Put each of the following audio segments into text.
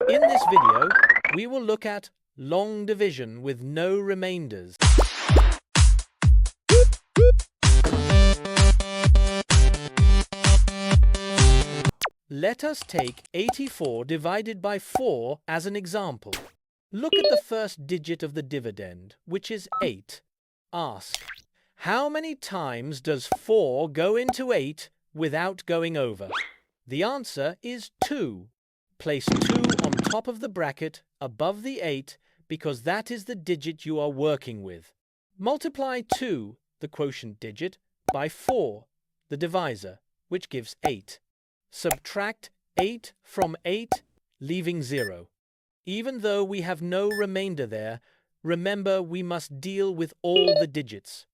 In this video, we will look at long division with no remainders. Let us take 84 divided by 4 as an example. Look at the first digit of the dividend, which is 8. Ask, how many times does 4 go into 8 without going over? The answer is 2. Place 2 on top of the bracket above the 8 because that is the digit you are working with. Multiply 2, the quotient digit, by 4, the divisor, which gives 8. Subtract 8 from 8, leaving 0. Even though we have no remainder there, remember we must deal with all the digits.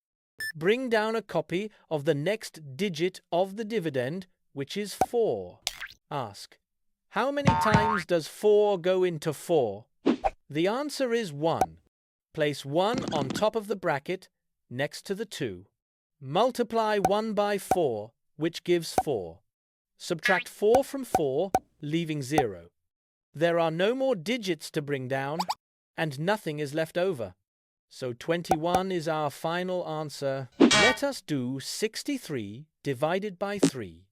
Bring down a copy of the next digit of the dividend, which is 4. Ask, how many times does 4 go into 4? The answer is 1. Place 1 on top of the bracket next to the 2. Multiply 1 by 4, which gives 4. Subtract 4 from 4, leaving 0. There are no more digits to bring down, and nothing is left over. So 21 is our final answer. Let us do 63 divided by 3.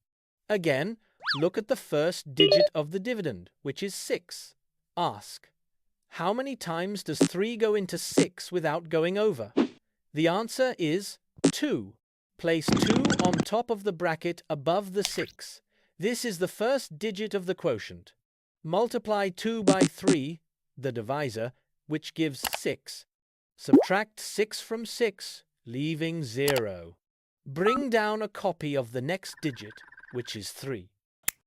Again, look at the first digit of the dividend, which is 6. Ask, how many times does 3 go into 6 without going over? The answer is 2. Place 2 on top of the bracket above the 6. This is the first digit of the quotient. Multiply 2 by 3, the divisor, which gives 6. Subtract 6 from 6, leaving 0. Bring down a copy of the next digit, which is 3.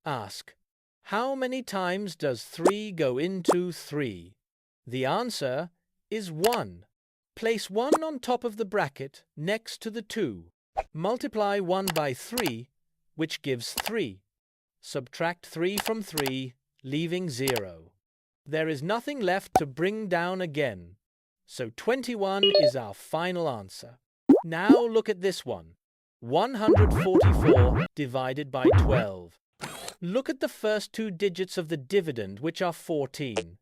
Ask, how many times does 3 go into 3? The answer is 1. Place 1 on top of the bracket next to the 2. Multiply 1 by 3, which gives 3. Subtract 3 from 3, leaving 0. There is nothing left to bring down again. So 21 is our final answer. Now look at this one. 144 divided by 12. Look at the first two digits of the dividend, which are 14.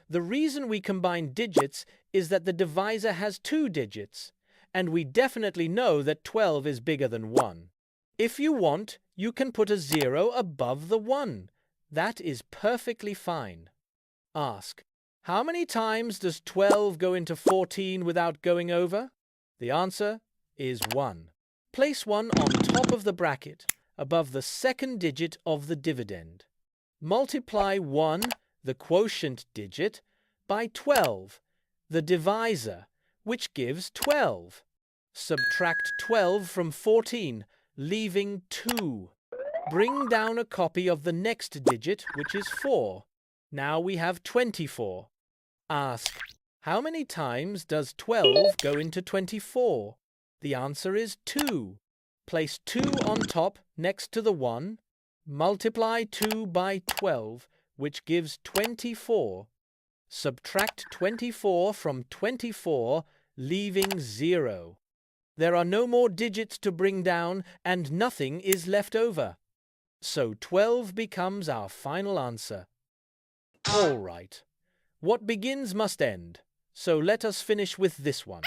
The reason we combine digits is that the divisor has 2 digits, and we definitely know that 12 is bigger than 1. If you want, you can put a 0 above the 1. That is perfectly fine. Ask, how many times does 12 go into 14 without going over? The answer is 1. Place 1 on top of the bracket, above the second digit of the dividend. Multiply 1, the quotient digit, by 12, the divisor, which gives 12. Subtract 12 from 14, leaving 2. Bring down a copy of the next digit, which is 4. Now we have 24. Ask, how many times does 12 go into 24? The answer is 2. Place 2 on top next to the 1. Multiply 2 by 12, which gives 24. Subtract 24 from 24, leaving 0. There are no more digits to bring down, and nothing is left over. So 12 becomes our final answer. All right. What begins must end. So let us finish with this one.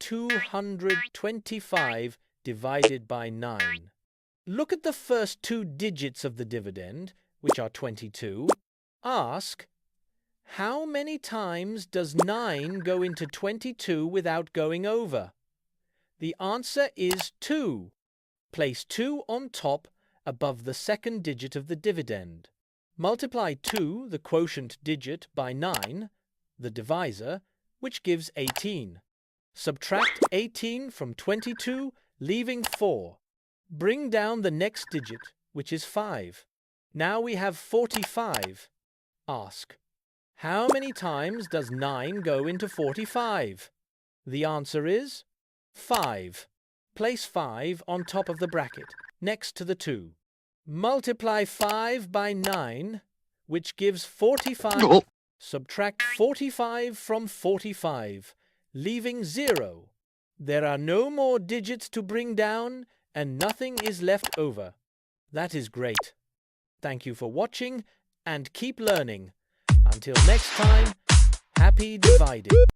225 divided by 9. Look at the first two digits of the dividend, which are 22. Ask, how many times does 9 go into 22 without going over? The answer is 2. Place 2 on top above the second digit of the dividend. Multiply 2, the quotient digit, by 9, the divisor, which gives 18. Subtract 18 from 22, leaving 4. Bring down the next digit, which is 5. Now we have 45. Ask, how many times does 9 go into 45? The answer is 5. Place 5 on top of the bracket, next to the 2. Multiply 5 by 9, which gives 45. Subtract 45 from 45, leaving 0. There are no more digits to bring down, and nothing is left over. That is great. Thank you for watching, and keep learning. Until next time, happy dividing.